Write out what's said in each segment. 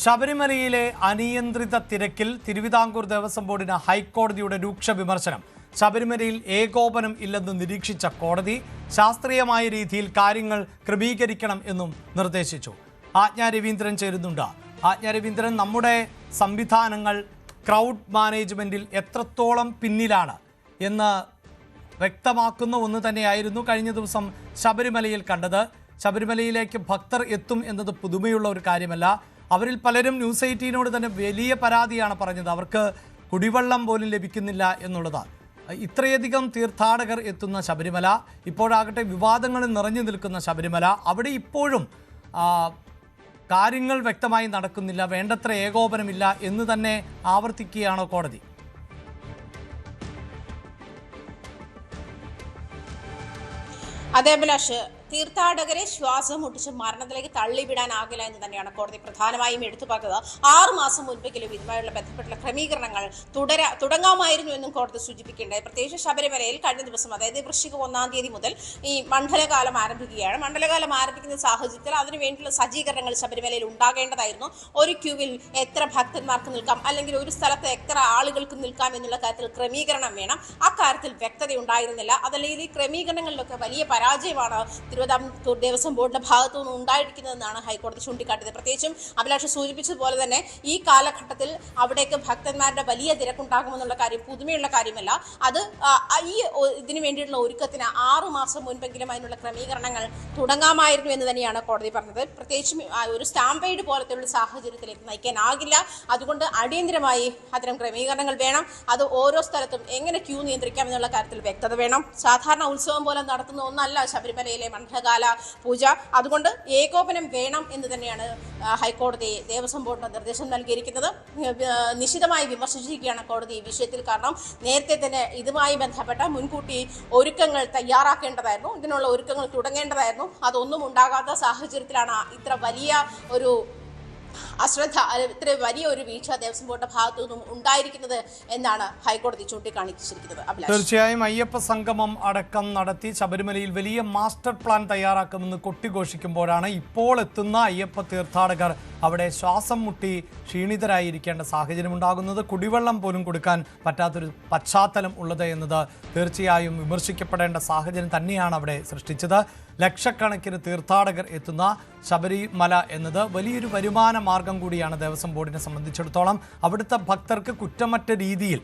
ശബരിമലയിലെ അനിയന്ത്രിത തിരക്കിൽ തിരുവിതാംകൂർ ദേവസ്വം ബോർഡിന് ഹൈക്കോടതിയുടെ രൂക്ഷ വിമർശനം. ശബരിമലയിൽ ഏകോപനം ഇല്ലെന്ന് നിരീക്ഷിച്ച കോടതി ശാസ്ത്രീയമായ രീതിയിൽ കാര്യങ്ങൾ ക്രമീകരിക്കണം എന്നും നിർദ്ദേശിച്ചു. ആജ്ഞ രവീന്ദ്രൻ ചേരുന്നുണ്ട്. ആജ്ഞ രവീന്ദ്രൻ, നമ്മുടെ സംവിധാനങ്ങൾ ക്രൗഡ് മാനേജ്മെന്റിൽ എത്രത്തോളം പിന്നിലാണ് എന്ന് വ്യക്തമാക്കുന്ന ഒന്ന് തന്നെയായിരുന്നു കഴിഞ്ഞ ദിവസം ശബരിമലയിൽ കണ്ടത്. ശബരിമലയിലേക്ക് ഭക്തർ എത്തും എന്നത് പുതുമയുള്ള ഒരു കാര്യമല്ല. അവരിൽ പലരും ന്യൂസ് 18നോട് തന്നെ വലിയ പരാതിയാണ് പറഞ്ഞത്. അവർക്ക് കുടിവെള്ളം പോലും ലഭിക്കുന്നില്ല എന്നുള്ളതാണ്. ഇത്രയധികം തീർത്ഥാടകർ എത്തുന്ന ശബരിമല, ഇപ്പോഴാകട്ടെ വിവാദങ്ങളിൽ നിറഞ്ഞു നിൽക്കുന്ന ശബരിമല, അവിടെ ഇപ്പോഴും കാര്യങ്ങൾ വ്യക്തമായി നടക്കുന്നില്ല, വേണ്ടത്ര ഏകോപനമില്ല എന്ന് തന്നെ ആവർത്തിക്കുകയാണോ കോടതി? അതെ അഭിലാഷ്, തീർത്ഥാടകരെ ശ്വാസം മുട്ടിച്ച് മരണത്തിലേക്ക് തള്ളിവിടാനാകില്ല എന്ന് തന്നെയാണ് കോടതി പ്രധാനമായും എടുത്തു പറഞ്ഞത്. 6 മാസം മുൻപെങ്കിലും ഇതുമായുള്ള ബന്ധപ്പെട്ടുള്ള ക്രമീകരണങ്ങൾ തുടങ്ങാമായിരുന്നു എന്നും കോടതി സൂചിപ്പിക്കേണ്ടത്. പ്രത്യേകിച്ച് ശബരിമലയിൽ കഴിഞ്ഞ ദിവസം, അതായത് വൃശ്ചികം 1-ാം തീയതി മുതൽ ഈ മണ്ഡലകാലം ആരംഭിക്കുകയാണ്. മണ്ഡലകാലം ആരംഭിക്കുന്ന സാഹചര്യത്തിൽ അതിനുവേണ്ടിയുള്ള സജ്ജീകരണങ്ങൾ ശബരിമലയിൽ ഉണ്ടാകേണ്ടതായിരുന്നു. ഒരു ക്യൂവിൽ എത്ര ഭക്തന്മാർക്ക് നിൽക്കാം, അല്ലെങ്കിൽ ഒരു സ്ഥലത്ത് എത്ര ആളുകൾക്ക് നിൽക്കാം എന്നുള്ള കാര്യത്തിൽ ക്രമീകരണം വേണം. അക്കാര്യത്തിൽ വ്യക്തത ഉണ്ടായിരുന്നില്ല. അതല്ലെങ്കിൽ ഈ ക്രമീകരണങ്ങളിലൊക്കെ വലിയ പരാജയമാണ് തിരുവിതാംകൂർ ദേവസ്വം ബോർഡിന്റെ ഭാഗത്തു നിന്ന് ഉണ്ടായിരിക്കുന്നതെന്നാണ് ഹൈക്കോടതി ചൂണ്ടിക്കാട്ടിയത്. പ്രത്യേകിച്ചും അഭിലാഷ് സൂചിപ്പിച്ചതുപോലെ തന്നെ ഈ കാലഘട്ടത്തിൽ അവിടേക്ക് ഭക്തന്മാരുടെ വലിയ തിരക്കുണ്ടാകുമെന്നുള്ള കാര്യം പുതുമയുള്ള കാര്യമല്ല. അത് ഈ ഇതിനു വേണ്ടിയിട്ടുള്ള ഒരുക്കത്തിന് 6 മാസം മുൻപെങ്കിലും അതിനുള്ള ക്രമീകരണങ്ങൾ തുടങ്ങാമായിരുന്നു എന്ന് തന്നെയാണ് കോടതി പറഞ്ഞത്. പ്രത്യേകിച്ചും ഒരു സ്റ്റാമ്പെയ്ഡ് പോലത്തെയുള്ള സാഹചര്യത്തിലേക്ക് നയിക്കാനാകില്ല. അതുകൊണ്ട് അടിയന്തരമായി അത്തരം ക്രമീകരണങ്ങൾ വേണം. അത് ഓരോ സ്ഥലത്തും എങ്ങനെ ക്യൂ നിയന്ത്രിക്കാം എന്നുള്ള കാര്യത്തിൽ വ്യക്തത വേണം. സാധാരണ ഉത്സവം പോലെ നടത്തുന്ന ഒന്നല്ല ശബരിമലയിലെ മണ്ഡലകാല പൂജ. അതുകൊണ്ട് ഏകോപനം വേണം എന്ന് തന്നെയാണ് ഹൈക്കോടതി ദേവസ്വം ബോർഡിന് നിർദ്ദേശം നൽകിയിരിക്കുന്നത്. നിശിതമായി വിമർശിച്ചിരിക്കുകയാണ് കോടതി ഈ വിഷയത്തിൽ. കാരണം നേരത്തെ തന്നെ ഇതുമായി ബന്ധപ്പെട്ട മുൻകൂട്ടി ഒരുക്കങ്ങൾ തയ്യാറാക്കേണ്ടതായിരുന്നു, ഇതിനുള്ള ഒരുക്കങ്ങൾ തുടങ്ങേണ്ടതായിരുന്നു. അതൊന്നും ഉണ്ടാകാത്ത സാഹചര്യത്തിലാണ് ഇത്ര വലിയ ഒരു അശ്രദ്ധ, ഇത്ര വലിയ ഒരു വീഴ്ച ദേവസ്വം ബോർഡിന്റെ ഭാഗത്തു നിന്നും ഉണ്ടായിരിക്കുന്നത് എന്നാണ് ഹൈക്കോടതി ചൂണ്ടിക്കാണിച്ചിരിക്കുന്നത്. തീർച്ചയായും അയ്യപ്പ സംഗമം അടക്കം നടത്തി ശബരിമലയിൽ വലിയ മാസ്റ്റർ പ്ലാൻ തയ്യാറാക്കുമെന്ന് കൊട്ടിഘോഷിക്കുമ്പോഴാണ് ഇപ്പോൾ എത്തുന്ന അയ്യപ്പ തീർത്ഥാടകർ അവിടെ ശ്വാസം മുട്ടി ക്ഷീണിതരായിരിക്കേണ്ട സാഹചര്യം ഉണ്ടാകുന്നത്. കുടിവെള്ളം പോലും കൊടുക്കാൻ പറ്റാത്തൊരു പശ്ചാത്തലം ഉള്ളത് എന്നത് തീർച്ചയായും വിമർശിക്കപ്പെടേണ്ട സാഹചര്യം തന്നെയാണ് അവിടെ സൃഷ്ടിച്ചത്. ലക്ഷക്കണക്കിന് തീർത്ഥാടകർ എത്തുന്ന ശബരിമല എന്നത് വലിയൊരു വരുമാന മാർഗം കൂടിയാണ് ദേവസ്വം ബോർഡിനെ സംബന്ധിച്ചിടത്തോളം. അവിടുത്തെ ഭക്തർക്ക് കുറ്റമറ്റ രീതിയിൽ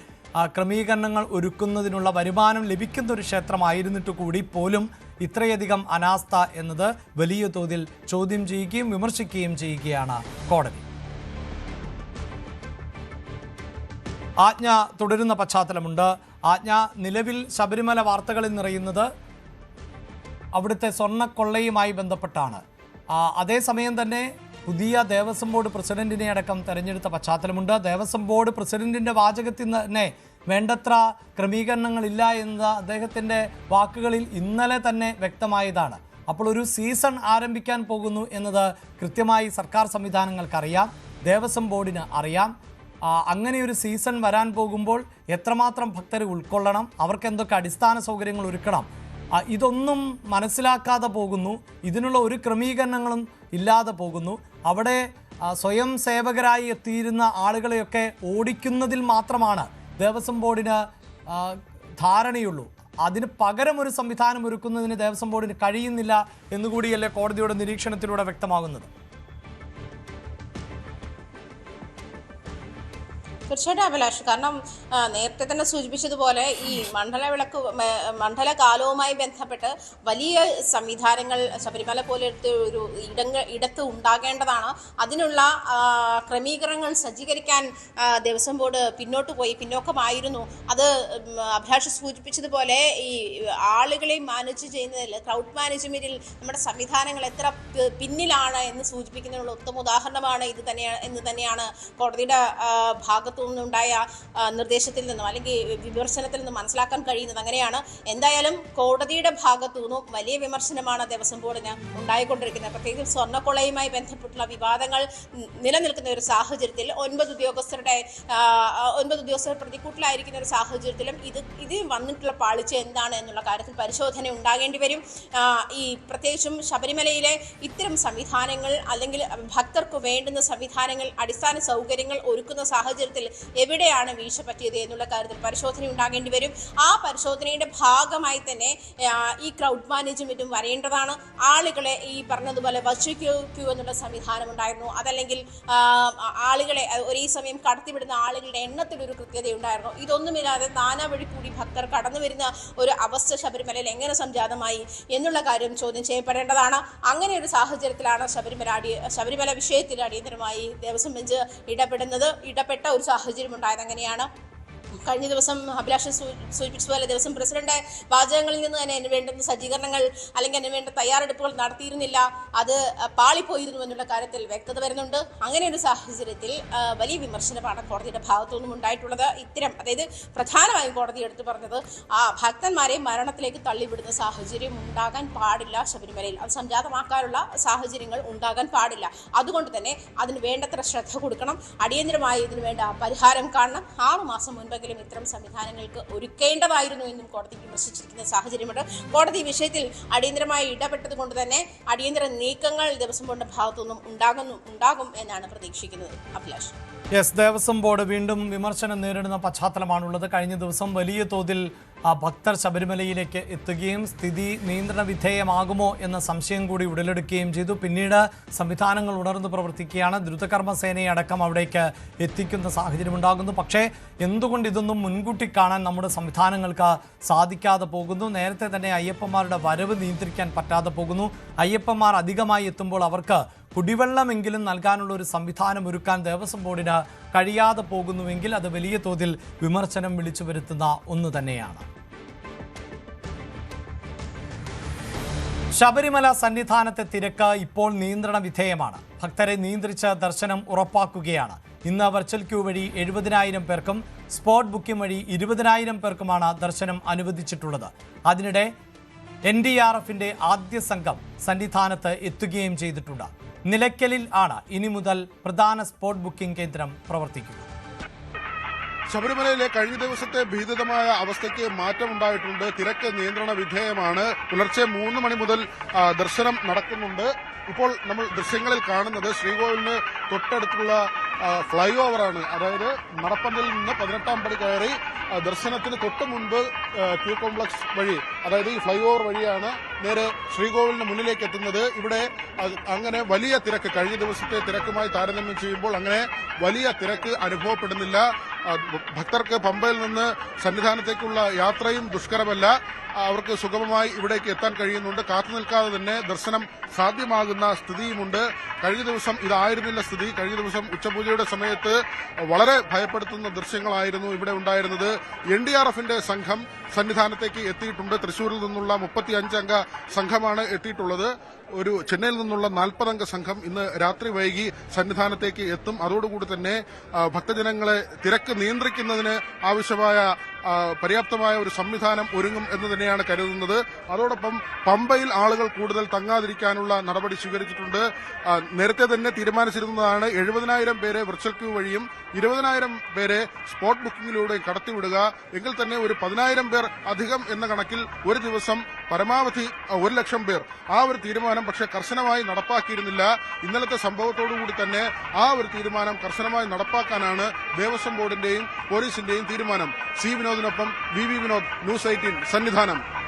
ക്രമീകരണങ്ങൾ ഒരുക്കുന്നതിനുള്ള വരുമാനം ലഭിക്കുന്ന ഒരു ക്ഷേത്രമായിരുന്നിട്ട് കൂടി പോലും ഇത്രയധികം അനാസ്ഥ എന്നത് വലിയ തോതിൽ ചോദ്യം ചെയ്യുകയും വിമർശിക്കുകയും ചെയ്യുകയാണ് കോടതി. ആജ്ഞ തുടരുന്ന പശ്ചാത്തലമുണ്ട്. ആജ്ഞ, നിലവിൽ ശബരിമല വാർത്തകളിൽ നിറയുന്നത് അവിടുത്തെ സ്വർണ്ണക്കൊള്ളയുമായി ബന്ധപ്പെട്ടാണ്. അതേസമയം തന്നെ പുതിയ ദേവസ്വം ബോർഡ് പ്രസിഡന്റിനെ അടക്കം തെരഞ്ഞെടുത്ത പശ്ചാത്തലമുണ്ട്. ദേവസ്വം ബോർഡ് പ്രസിഡന്റിൻ്റെ വാചകത്തിൽ തന്നെ വേണ്ടത്ര ക്രമീകരണങ്ങളില്ല എന്ന അദ്ദേഹത്തിൻ്റെ വാക്കുകളിൽ ഇന്നലെ തന്നെ വ്യക്തമായതാണ്. അപ്പോൾ ഒരു സീസൺ ആരംഭിക്കാൻ പോകുന്നു എന്നത് കൃത്യമായി സർക്കാർ സംവിധാനങ്ങൾക്കറിയാം, ദേവസ്വം ബോർഡിന് അറിയാം. അങ്ങനെ ഒരു സീസൺ വരാൻ പോകുമ്പോൾ എത്രമാത്രം ഭക്തരെ ഉൾക്കൊള്ളണം, അവർക്ക് എന്തൊക്കെ അടിസ്ഥാന സൗകര്യങ്ങൾ ഒരുക്കണം, ഇതൊന്നും മനസ്സിലാക്കാതെ പോകുന്നു. ഇതിനുള്ള ഒരു ക്രമീകരണങ്ങളും ഇല്ലാതെ പോകുന്നു. അവിടെ സ്വയം സേവകരായി എത്തിയിരുന്ന ആളുകളെയൊക്കെ ഓടിക്കുന്നതിൽ മാത്രമാണ് ദേവസ്വം ബോർഡിന് ധാരണയുള്ളൂ. അതിന് പകരം ഒരു സംവിധാനം ഒരുക്കുന്നതിന് ദേവസ്വം ബോർഡിന് കഴിയുന്നില്ല എന്നുകൂടിയല്ലേ കോടതിയുടെ നിരീക്ഷണത്തിലൂടെ വ്യക്തമാകുന്നത്? തീർച്ചയായിട്ടും അഭിലാഷ്, കാരണം നേരത്തെ തന്നെ സൂചിപ്പിച്ചതുപോലെ ഈ മണ്ഡലകാലവുമായി ബന്ധപ്പെട്ട് വലിയ സംവിധാനങ്ങൾ ശബരിമല പോലെ ഒരു ഇടത്ത് ഉണ്ടാകേണ്ടതാണ്. അതിനുള്ള ക്രമീകരണങ്ങൾ സജ്ജീകരിക്കാൻ ദേവസ്വം ബോർഡ് പിന്നോക്കമായിരുന്നു. അത് അഭിലാഷ് സൂചിപ്പിച്ചതുപോലെ ഈ ആളുകളെ മാനേജ് ചെയ്യുന്നതിൽ, ക്രൗഡ് മാനേജ്മെന്റിൽ നമ്മുടെ സംവിധാനങ്ങൾ എത്ര പിന്നിലാണ് എന്ന് സൂചിപ്പിക്കുന്നതിനുള്ള ഉത്തമ ഉദാഹരണമാണ് എന്ന് തന്നെയാണ് കോടതിയുടെ ഭാഗത്ത് ഭാഗത്തു നിന്നുണ്ടായ നിർദ്ദേശത്തിൽ നിന്നും അല്ലെങ്കിൽ വിമർശനത്തിൽ നിന്നും മനസ്സിലാക്കാൻ കഴിയുന്നത് അങ്ങനെയാണ്. എന്തായാലും കോടതിയുടെ ഭാഗത്തു നിന്നും വലിയ വിമർശനമാണ് ദേവസ്വം ബോർഡിന് ഉണ്ടായിക്കൊണ്ടിരിക്കുന്നത്. പ്രത്യേകിച്ച് സ്വർണ്ണക്കൊള്ളയുമായി ബന്ധപ്പെട്ടുള്ള വിവാദങ്ങൾ നിലനിൽക്കുന്ന ഒരു സാഹചര്യത്തിൽ 9 ഉദ്യോഗസ്ഥർ പ്രതിക്കൂട്ടിലായിരിക്കുന്ന ഒരു സാഹചര്യത്തിലും ഇത് വന്നിട്ടുള്ള പാളിച്ച എന്താണ് എന്നുള്ള കാര്യത്തിൽ പരിശോധന ഉണ്ടാകേണ്ടി വരും. ഈ പ്രത്യേകിച്ചും ശബരിമലയിലെ ഇത്തരം സംവിധാനങ്ങൾ അല്ലെങ്കിൽ ഭക്തർക്ക് വേണ്ടുന്ന സംവിധാനങ്ങൾ, അടിസ്ഥാന സൗകര്യങ്ങൾ ഒരുക്കുന്ന സാഹചര്യത്തിൽ എവിടെയാണ് വീഴ്ച പറ്റിയത് എന്നുള്ള കാര്യത്തിൽ പരിശോധന ഉണ്ടാകേണ്ടി വരും. ആ പരിശോധനയുടെ ഭാഗമായി തന്നെ ഈ ക്രൗഡ് മാനേജ്മെന്റും വരേണ്ടതാണ്. ആളുകളെ ഈ പറഞ്ഞതുപോലെ വെർച്വൽ ക്യൂ എന്നുള്ള സംവിധാനം ഉണ്ടായിരുന്നു. അതല്ലെങ്കിൽ ആളുകളെ ഒരേ സമയം കടത്തിവിടുന്ന ആളുകളുടെ എണ്ണത്തിൽ ഒരു കൃത്യതയുണ്ടായിരുന്നു. ഇതൊന്നുമില്ലാതെ നാനാവഴി കൂടി ഭക്തർ കടന്നു വരുന്ന ഒരു അവസ്ഥ ശബരിമലയിൽ എങ്ങനെ സംജാതമായി എന്നുള്ള കാര്യം ചോദ്യം ചെയ്യപ്പെടേണ്ടതാണ്. അങ്ങനെ ഒരു സാഹചര്യത്തിലാണ് ശബരിമല വിഷയത്തിൽ അടിയന്തരമായി ദേവസ്വം ബെഞ്ച് ഇടപെട്ട ഒരു സാഹചര്യം ഉണ്ടായത്. അങ്ങനെയാണ് കഴിഞ്ഞ ദിവസം അഭിലാഷ് സൂചിപ്പിച്ചതുപോലെ ദേവസ്വം പ്രസിഡന്റ് വാചകങ്ങളിൽ നിന്ന് തന്നെ അതിന് വേണ്ടുന്ന സജ്ജീകരണങ്ങൾ അല്ലെങ്കിൽ അതിന് വേണ്ട തയ്യാറെടുപ്പുകൾ നടത്തിയിരുന്നില്ല, അത് പാളിപ്പോയിരുന്നു എന്നുള്ള കാര്യത്തിൽ വ്യക്തത വരുന്നുണ്ട്. അങ്ങനെ ഒരു സാഹചര്യത്തിൽ വലിയ വിമർശനമാണ് കോടതിയുടെ ഭാഗത്തുനിന്നും ഉണ്ടായിട്ടുള്ളത്. അതായത് പ്രധാനമായും കോടതി എടുത്തു പറഞ്ഞത് ഭക്തന്മാരെ മരണത്തിലേക്ക് തള്ളിവിടുന്ന സാഹചര്യം ഉണ്ടാകാൻ പാടില്ല ശബരിമലയിൽ. അത് സംജാതമാക്കാനുള്ള സാഹചര്യങ്ങൾ ഉണ്ടാകാൻ പാടില്ല. അതുകൊണ്ട് തന്നെ അതിന് വേണ്ടത്ര ശ്രദ്ധ കൊടുക്കണം. അടിയന്തരമായി ഇതിനു വേണ്ട പരിഹാരം കാണണം. 6 മാസം മുൻപെങ്കിലും ഇത്തരം സംവിധാനങ്ങൾക്ക് ഒരുക്കേണ്ടതായിരുന്നു എന്നും കോടതി വിമർശിച്ചിരിക്കുന്ന സാഹചര്യമുണ്ട്. കോടതി വിഷയത്തിൽ അടിയന്തരമായി ഇടപെട്ടത് കൊണ്ട് തന്നെ അടിയന്തര നീക്കങ്ങൾ ദേവസ്വം ബോർഡിന്റെ ഭാഗത്തുനിന്നും ഉണ്ടാകും എന്നാണ് പ്രതീക്ഷിക്കുന്നത്. അഭിലാഷ്. ദേവസ്വം ബോർഡ് വീണ്ടും വിമർശനം നേരിടുന്ന പശ്ചാത്തലമാണുള്ളത്. കഴിഞ്ഞ ദിവസം വലിയ തോതിൽ ഭക്തർ ശബരിമലയിലേക്ക് എത്തുകയും സ്ഥിതി നിയന്ത്രണ വിധേയമാകുമോ എന്ന സംശയം കൂടി ഉടലെടുക്കുകയും ചെയ്തു. പിന്നീട് സംവിധാനങ്ങൾ ഉണർന്നു പ്രവർത്തിക്കുകയാണ്. ദ്രുതകർമ്മസേനയെ അടക്കം അവിടേക്ക് എത്തിക്കുന്ന സാഹചര്യം ഉണ്ടാകുന്നു. പക്ഷേ എന്തുകൊണ്ട് ഇതൊന്നും മുൻകൂട്ടി കാണാൻ നമ്മുടെ സംവിധാനങ്ങൾക്ക് സാധിക്കാതെ പോകുന്നു? നേരത്തെ തന്നെ അയ്യപ്പന്മാരുടെ വരവ് നിയന്ത്രിക്കാൻ പറ്റാതെ പോകുന്നു. അയ്യപ്പന്മാർ അധികമായി എത്തുമ്പോൾ അവർക്ക് കുടിവെള്ളമെങ്കിലും നൽകാനുള്ള ഒരു സംവിധാനം ഒരുക്കാൻ ദേവസ്വം ബോർഡിന് കഴിയാതെ പോകുന്നുവെങ്കിൽ അത് വലിയ തോതിൽ വിമർശനം വിളിച്ചു വരുത്തുന്ന ഒന്ന് തന്നെയാണ്. ശബരിമല സന്നിധാനത്തെ തിരക്ക് ഇപ്പോൾ നിയന്ത്രണ വിധേയമാണ്. ഭക്തരെ നിയന്ത്രിച്ച് ദർശനം ഉറപ്പാക്കുകയാണ്. ഇന്ന് വെർച്വൽ ക്യൂ വഴി 70,000 പേർക്കും സ്പോട്ട് ബുക്കിംഗ് വഴി 20,000 പേർക്കുമാണ് ദർശനം അനുവദിച്ചിട്ടുള്ളത്. അതിനിടെ NDRFിന്റെ ആദ്യ സംഘം സന്നിധാനത്ത് എത്തുകയും ചെയ്തിട്ടുണ്ട്. നിലയ്ക്കലിൽ ആണ് ഇനി മുതൽ പ്രധാന സ്പോട്ട് ബുക്കിംഗ് കേന്ദ്രം പ്രവർത്തിക്കുക. ശബരിമലയിലെ കഴിഞ്ഞ ദിവസത്തെ ഭീതിതമായ അവസ്ഥയ്ക്ക് മാറ്റമുണ്ടായിട്ടുണ്ട്. തിരക്ക് നിയന്ത്രണ വിധേയമാണ്. പുലർച്ചെ 3 മണി മുതൽ ദർശനം നടക്കുന്നുണ്ട്. ഇപ്പോൾ നമ്മൾ ദൃശ്യങ്ങളിൽ കാണുന്നത് ശ്രീകോവിലിന് തൊട്ടടുത്തുള്ള ഫ്ലൈ ഓവറാണ്. അതായത് നടപ്പന്തലിൽ നിന്ന് 18ാം പടി കയറി ദർശനത്തിന് തൊട്ട് മുൻപ് ക്യൂ കോംപ്ലക്സ് വഴി, അതായത് ഈ ഫ്ലൈ ഓവർ വഴിയാണ് നേരെ ശ്രീകോവിലിന് മുന്നിലേക്ക് എത്തുന്നത്. ഇവിടെ അങ്ങനെ വലിയ തിരക്ക്, കഴിഞ്ഞ ദിവസത്തെ തിരക്കുമായി താരതമ്യം ചെയ്യുമ്പോൾ അങ്ങനെ വലിയ തിരക്ക് അനുഭവപ്പെടുന്നില്ല. ഭക്തർക്ക് പമ്പയിൽ നിന്ന് സന്നിധാനത്തേക്കുള്ള യാത്രയും ദുഷ്കരമല്ല. അവർക്ക് സുഗമമായി ഇവിടേക്ക് എത്താൻ കഴിയുന്നുണ്ട്. കാത്തുനിൽക്കാതെ തന്നെ ദർശനം സാധ്യമാകുന്ന സ്ഥിതിയുമുണ്ട്. കഴിഞ്ഞ ദിവസം ഇതായിരുന്നില്ല സ്ഥിതി. കഴിഞ്ഞ ദിവസം ഉച്ചപൂജയുടെ സമയത്ത് വളരെ ഭയപ്പെടുത്തുന്ന ദൃശ്യങ്ങളായിരുന്നു ഇവിടെ ഉണ്ടായിരുന്നത്. NDRFിന്റെ സംഘം സന്നിധാനത്തേക്ക് എത്തിയിട്ടുണ്ട്. തൃശൂരിൽ നിന്നുള്ള 35 അംഗ സംഘമാണ് എത്തിയിട്ടുള്ളത്. ചെന്നൈയിൽ നിന്നുള്ള 40 അംഗ സംഘം ഇന്ന് രാത്രി വൈകി സന്നിധാനത്തേക്ക് എത്തും. അതോടുകൂടി തന്നെ ഭക്തജനങ്ങളെ തിരക്ക് നിയന്ത്രിക്കുന്നതിന് ആവശ്യമായ പര്യാപ്തമായ ഒരു സംവിധാനം ഒരുങ്ങും എന്ന് തന്നെയാണ് കരുതുന്നത്. അതോടൊപ്പം പമ്പയിൽ ആളുകൾ കൂടുതൽ തങ്ങാതിരിക്കാനുള്ള നടപടി സ്വീകരിച്ചിട്ടുണ്ട്. നേരത്തെ തന്നെ തീരുമാനിച്ചിരുന്നതാണ് 70,000 പേരെ വെർച്വൽ ക്യൂ വഴിയും 20,000 പേരെ സ്പോട്ട് ബുക്കിംഗിലൂടെ കടത്തിവിടുക. എങ്കിൽ തന്നെ ഒരു 10,000 പേർ അധികം എന്ന കണക്കിൽ ഒരു ദിവസം പരമാവധി 1,00,000 പേർ. ആ ഒരു തീരുമാനം പക്ഷേ കർശനമായി നടപ്പാക്കിയിരുന്നില്ല. ഇന്നലത്തെ സംഭവത്തോടുകൂടി തന്നെ ആ ഒരു തീരുമാനം കർശനമായി നടപ്പാക്കാനാണ് ദേവസ്വം ബോർഡിന്റെയും പോലീസിന്റെയും തീരുമാനം. സി വിനോദിനൊപ്പം VV വിനോദ്, ന്യൂസ് 18 സന്നിധാനം.